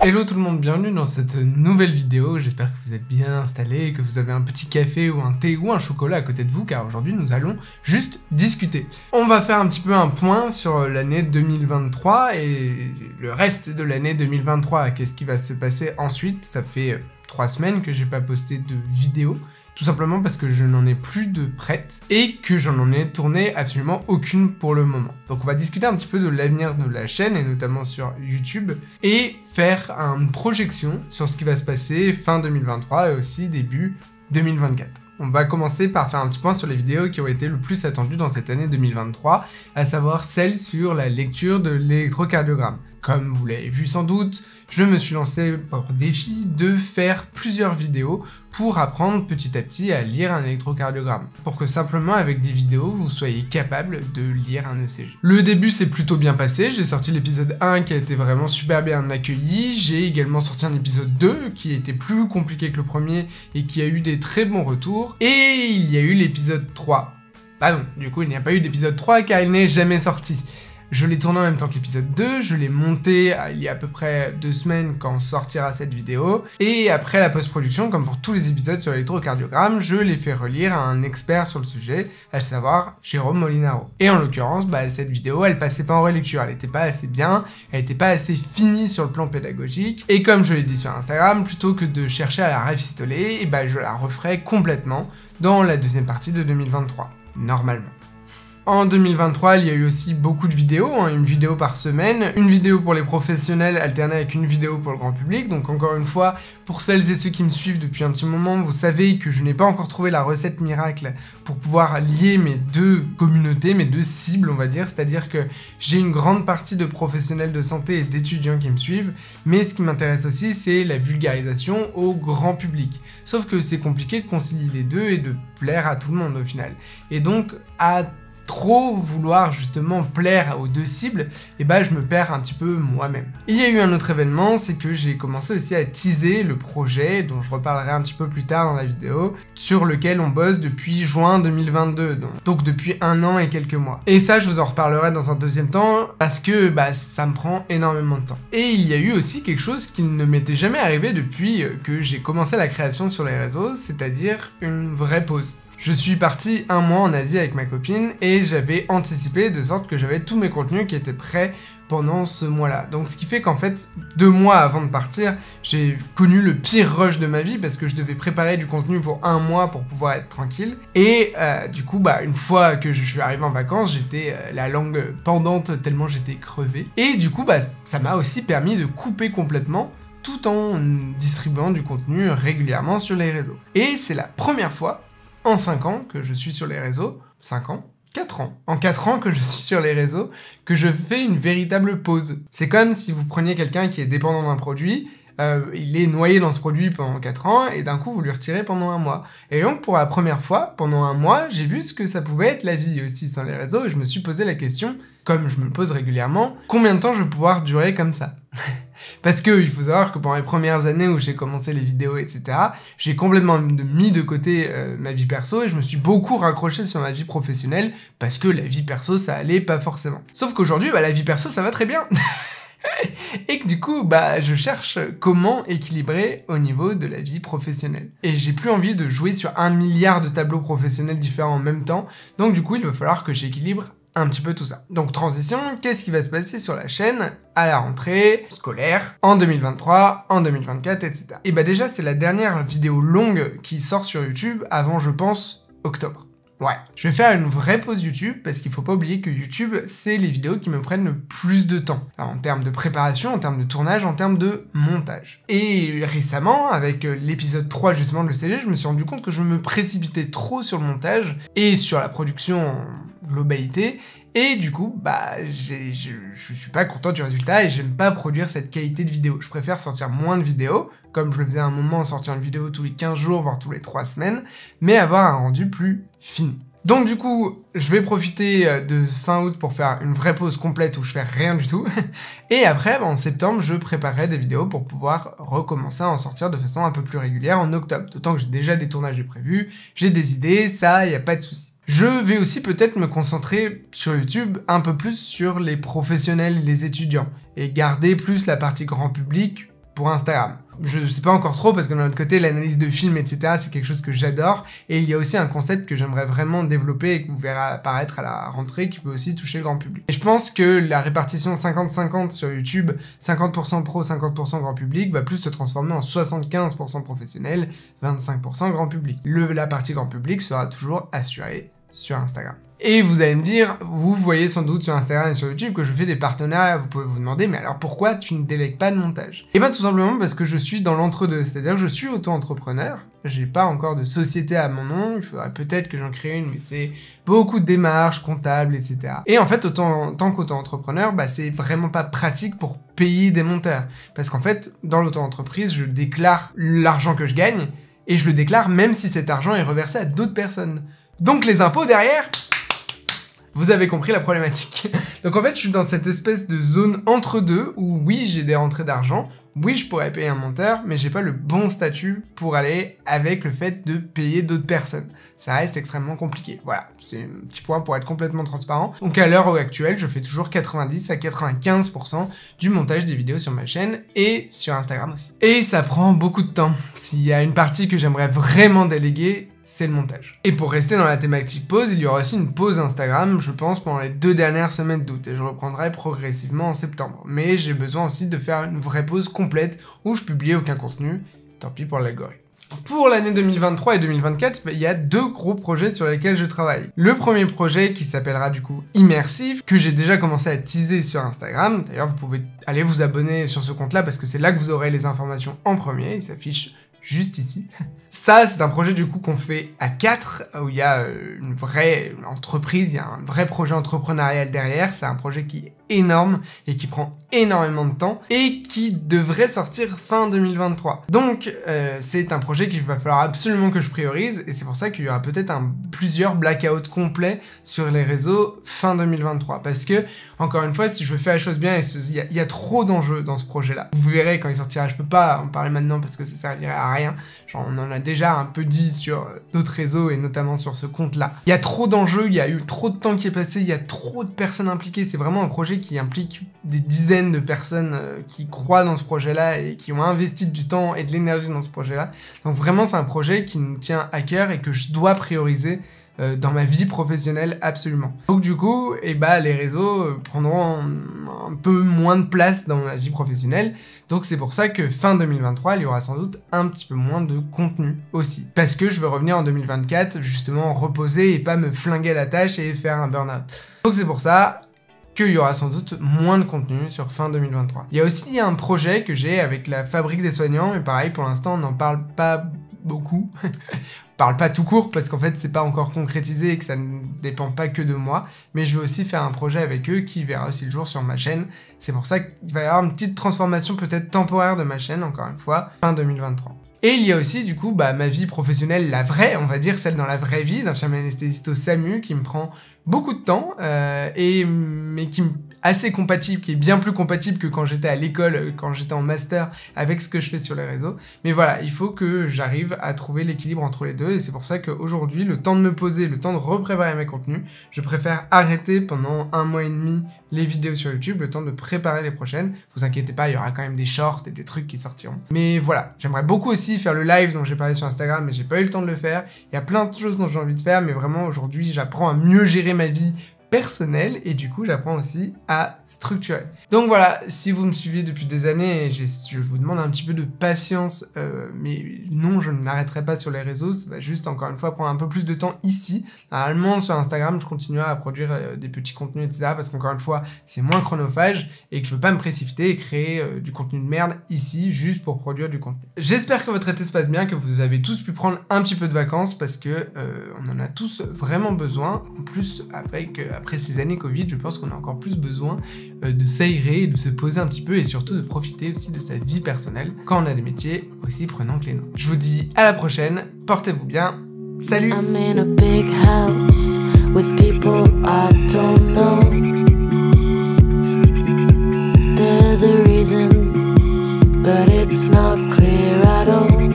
Hello tout le monde, bienvenue dans cette nouvelle vidéo, j'espère que vous êtes bien installés, que vous avez un petit café ou un thé ou un chocolat à côté de vous, car aujourd'hui nous allons juste discuter. On va faire un petit peu un point sur l'année 2023 et le reste de l'année 2023, qu'est-ce qui va se passer ensuite. Ça fait 3 semaines que j'ai pas posté de vidéo. Tout simplement parce que je n'en ai plus de prête et que j'en ai tourné absolument aucune pour le moment. Donc on va discuter un petit peu de l'avenir de la chaîne et notamment sur YouTube et faire une projection sur ce qui va se passer fin 2023 et aussi début 2024. On va commencer par faire un petit point sur les vidéos qui ont été le plus attendues dans cette année 2023, à savoir celle sur la lecture de l'électrocardiogramme. Comme vous l'avez vu sans doute, je me suis lancé pour défi de faire plusieurs vidéos pour apprendre petit à petit à lire un électrocardiogramme, pour que simplement avec des vidéos vous soyez capable de lire un ECG. Le début s'est plutôt bien passé, j'ai sorti l'épisode 1 qui a été vraiment super bien accueilli, j'ai également sorti un épisode 2 qui était plus compliqué que le premier et qui a eu des très bons retours, et il y a eu l'épisode 3. Ah non, du coup il n'y a pas eu d'épisode 3 car il n'est jamais sorti. Je l'ai tourné en même temps que l'épisode 2, je l'ai monté il y a à peu près 2 semaines quand sortira cette vidéo, et après la post-production, comme pour tous les épisodes sur l'électrocardiogramme, je l'ai fait relire à un expert sur le sujet, à savoir Jérôme Molinaro. Et en l'occurrence, cette vidéo, elle passait pas en relecture, elle était pas assez bien, elle était pas assez finie sur le plan pédagogique, et comme je l'ai dit sur Instagram, plutôt que de chercher à la rafistoler, je la referai complètement dans la deuxième partie de 2023, normalement. En 2023, il y a eu aussi beaucoup de vidéos, une vidéo par semaine, une vidéo pour les professionnels alternée avec une vidéo pour le grand public. Donc encore une fois, pour celles et ceux qui me suivent depuis un petit moment, vous savez que je n'ai pas encore trouvé la recette miracle pour pouvoir lier mes deux communautés, mes deux cibles on va dire, c'est-à-dire que j'ai une grande partie de professionnels de santé et d'étudiants qui me suivent, mais ce qui m'intéresse aussi c'est la vulgarisation au grand public. Sauf que c'est compliqué de concilier les deux et de plaire à tout le monde au final. Et donc à trop vouloir justement plaire aux deux cibles, je me perds un petit peu moi-même. Il y a eu un autre événement, c'est que j'ai commencé aussi à teaser le projet, dont je reparlerai un petit peu plus tard dans la vidéo, sur lequel on bosse depuis juin 2022, donc depuis 1 an et quelques mois. Et ça, je vous en reparlerai dans un deuxième temps, parce que ça me prend énormément de temps. Et il y a eu aussi quelque chose qui ne m'était jamais arrivé depuis que j'ai commencé la création sur les réseaux, c'est-à-dire une vraie pause. Je suis parti 1 mois en Asie avec ma copine et j'avais anticipé de sorte que j'avais tous mes contenus qui étaient prêts pendant ce mois-là. Donc ce qui fait qu'en fait, 2 mois avant de partir, j'ai connu le pire rush de ma vie parce que je devais préparer du contenu pour 1 mois pour pouvoir être tranquille. Et du coup, une fois que je suis arrivé en vacances, j'étais la langue pendante tellement j'étais crevé. Et du coup, ça m'a aussi permis de couper complètement tout en distribuant du contenu régulièrement sur les réseaux. Et c'est la première fois en 5 ans que je suis sur les réseaux, 5 ans, 4 ans. En 4 ans que je suis sur les réseaux, que je fais une véritable pause. C'est comme si vous preniez quelqu'un qui est dépendant d'un produit, il est noyé dans ce produit pendant 4 ans, et d'un coup vous lui retirez pendant 1 mois. Et donc pour la première fois, pendant 1 mois, j'ai vu ce que ça pouvait être la vie aussi sans les réseaux, et je me suis posé la question, comme je me pose régulièrement, combien de temps je vais pouvoir durer comme ça? Parce que il faut savoir que pendant les premières années où j'ai commencé les vidéos, etc., j'ai complètement mis de côté ma vie perso et je me suis beaucoup raccroché sur ma vie professionnelle parce que la vie perso, ça allait pas forcément. Sauf qu'aujourd'hui, la vie perso, ça va très bien. Et que du coup, je cherche comment équilibrer au niveau de la vie professionnelle. Et j'ai plus envie de jouer sur 1 milliard de tableaux professionnels différents en même temps, donc du coup, il va falloir que j'équilibre un petit peu tout ça. Donc transition, qu'est-ce qui va se passer sur la chaîne à la rentrée scolaire, en 2023, en 2024, etc. Et déjà, c'est la dernière vidéo longue qui sort sur YouTube avant, je pense, octobre. Ouais, je vais faire une vraie pause YouTube parce qu'il faut pas oublier que YouTube, c'est les vidéos qui me prennent le plus de temps. Alors, en termes de préparation, en termes de tournage, en termes de montage. Et récemment, avec l'épisode 3 justement de l'ECG, je me suis rendu compte que je me précipitais trop sur le montage et sur la production en globalité. Et du coup, je suis pas content du résultat et j'aime pas produire cette qualité de vidéo. Je préfère sortir moins de vidéos, comme je le faisais à un moment, sortir une vidéo tous les 15 jours, voire tous les 3 semaines, mais avoir un rendu plus fini. Donc du coup, je vais profiter de fin août pour faire une vraie pause complète où je fais rien du tout. Et après, en septembre, je préparerai des vidéos pour pouvoir recommencer à en sortir de façon un peu plus régulière en octobre. D'autant que j'ai déjà des tournages prévus, j'ai des idées, ça, y a pas de souci. Je vais aussi peut-être me concentrer sur YouTube un peu plus sur les professionnels et les étudiants, et garder plus la partie grand public pour Instagram. Je sais pas encore trop parce que d'un autre côté, l'analyse de films, etc., c'est quelque chose que j'adore. Et il y a aussi un concept que j'aimerais vraiment développer et que vous verrez apparaître à la rentrée qui peut aussi toucher le grand public. Et je pense que la répartition 50-50 sur YouTube, 50% pro, 50% grand public, va plus se transformer en 75% professionnel, 25% grand public. La partie grand public sera toujours assurée sur Instagram. Et vous allez me dire, vous voyez sans doute sur Instagram et sur YouTube que je fais des partenariats, vous pouvez vous demander, mais alors pourquoi tu ne délègues pas de montage? Et bien tout simplement parce que je suis dans l'entre-deux, c'est-à-dire que je suis auto-entrepreneur, j'ai pas encore de société à mon nom, il faudrait peut-être que j'en crée une, mais c'est beaucoup de démarches comptables, etc. Et en fait, en tant qu'auto-entrepreneur, c'est vraiment pas pratique pour payer des monteurs. Parce qu'en fait, dans l'auto-entreprise, je déclare l'argent que je gagne, et je le déclare même si cet argent est reversé à d'autres personnes. Donc les impôts derrière, vous avez compris la problématique. Donc en fait, je suis dans cette espèce de zone entre deux où oui, j'ai des rentrées d'argent, oui, je pourrais payer un monteur, mais j'ai pas le bon statut pour aller avec le fait de payer d'autres personnes. Ça reste extrêmement compliqué. Voilà, c'est un petit point pour être complètement transparent. Donc à l'heure actuelle, je fais toujours 90 à 95% du montage des vidéos sur ma chaîne et sur Instagram aussi. Et ça prend beaucoup de temps. S'il y a une partie que j'aimerais vraiment déléguer, c'est le montage. Et pour rester dans la thématique pause, il y aura aussi une pause Instagram, je pense, pendant les 2 dernières semaines d'août, et je reprendrai progressivement en septembre. Mais j'ai besoin aussi de faire une vraie pause complète, où je publie aucun contenu, tant pis pour l'algorithme. Pour l'année 2023 et 2024, il y a 2 gros projets sur lesquels je travaille. Le premier projet qui s'appellera du coup Immersive, que j'ai déjà commencé à teaser sur Instagram. D'ailleurs, vous pouvez aller vous abonner sur ce compte-là parce que c'est là que vous aurez les informations en premier, il s'affiche juste ici. Ça, c'est un projet du coup qu'on fait à 4, où il y a une vraie entreprise, il y a un vrai projet entrepreneurial derrière. C'est un projet qui est énorme et qui prend énormément de temps et qui devrait sortir fin 2023. Donc, c'est un projet qu'il va falloir absolument que je priorise et c'est pour ça qu'il y aura peut-être plusieurs blackouts complets sur les réseaux fin 2023. Parce que, encore une fois, si je veux faire les choses bien, il y a trop d'enjeux dans ce projet-là. Vous verrez quand il sortira, je peux pas en parler maintenant parce que ça servirait à rien. Genre, on en a déjà un peu dit sur d'autres réseaux et notamment sur ce compte-là. Il y a trop d'enjeux, il y a eu trop de temps qui est passé, il y a trop de personnes impliquées. C'est vraiment un projet qui implique des dizaines de personnes qui croient dans ce projet-là et qui ont investi du temps et de l'énergie dans ce projet-là. Donc vraiment, c'est un projet qui nous tient à cœur et que je dois prioriser dans ma vie professionnelle absolument. Donc du coup, les réseaux prendront un peu moins de place dans ma vie professionnelle. Donc c'est pour ça que fin 2023, il y aura sans doute un petit peu moins de contenu aussi. Parce que je veux revenir en 2024, justement reposer et pas me flinguer la tâche et faire un burn-out. Donc c'est pour ça qu'il y aura sans doute moins de contenu sur fin 2023. Il y a aussi un projet que j'ai avec la Fabrique des Soignants, mais pareil, pour l'instant, on n'en parle pas beaucoup. On parle pas tout court parce qu'en fait c'est pas encore concrétisé et que ça ne dépend pas que de moi, mais je vais aussi faire un projet avec eux qui verra aussi le jour sur ma chaîne. C'est pour ça qu'il va y avoir une petite transformation peut-être temporaire de ma chaîne, encore une fois, fin 2023. Et il y a aussi du coup ma vie professionnelle, la vraie, on va dire celle dans la vraie vie, d'infirmier anesthésiste au SAMU, qui me prend beaucoup de temps, mais qui est assez compatible, qui est bien plus compatible que quand j'étais à l'école, quand j'étais en master, avec ce que je fais sur les réseaux. Mais voilà, il faut que j'arrive à trouver l'équilibre entre les deux, et c'est pour ça qu'aujourd'hui, le temps de me poser, le temps de repréparer mes contenus, je préfère arrêter pendant 1 mois et demi les vidéos sur YouTube, le temps de préparer les prochaines. Vous inquiétez pas, il y aura quand même des shorts et des trucs qui sortiront. Mais voilà, j'aimerais beaucoup aussi faire le live dont j'ai parlé sur Instagram, mais j'ai pas eu le temps de le faire. Il y a plein de choses dont j'ai envie de faire, mais vraiment aujourd'hui, j'apprends à mieux gérer ma vie personnel et du coup j'apprends aussi à structurer. Donc voilà, si vous me suivez depuis des années, je vous demande un petit peu de patience, mais non, je n'arrêterai pas sur les réseaux, ça va juste encore une fois prendre un peu plus de temps ici. Normalement sur Instagram je continuerai à produire des petits contenus etc, parce qu'encore une fois c'est moins chronophage et que je veux pas me précipiter et créer du contenu de merde ici juste pour produire du contenu. J'espère que votre été se passe bien, que vous avez tous pu prendre un petit peu de vacances parce que on en a tous vraiment besoin. En plus après ces années Covid, je pense qu'on a encore plus besoin de s'aérer, de se poser un petit peu et surtout de profiter aussi de sa vie personnelle quand on a des métiers aussi prenants que les nôtres. Je vous dis à la prochaine, portez-vous bien, salut! I'm in a big house with people I don't know. There's a reason, but it's not clear.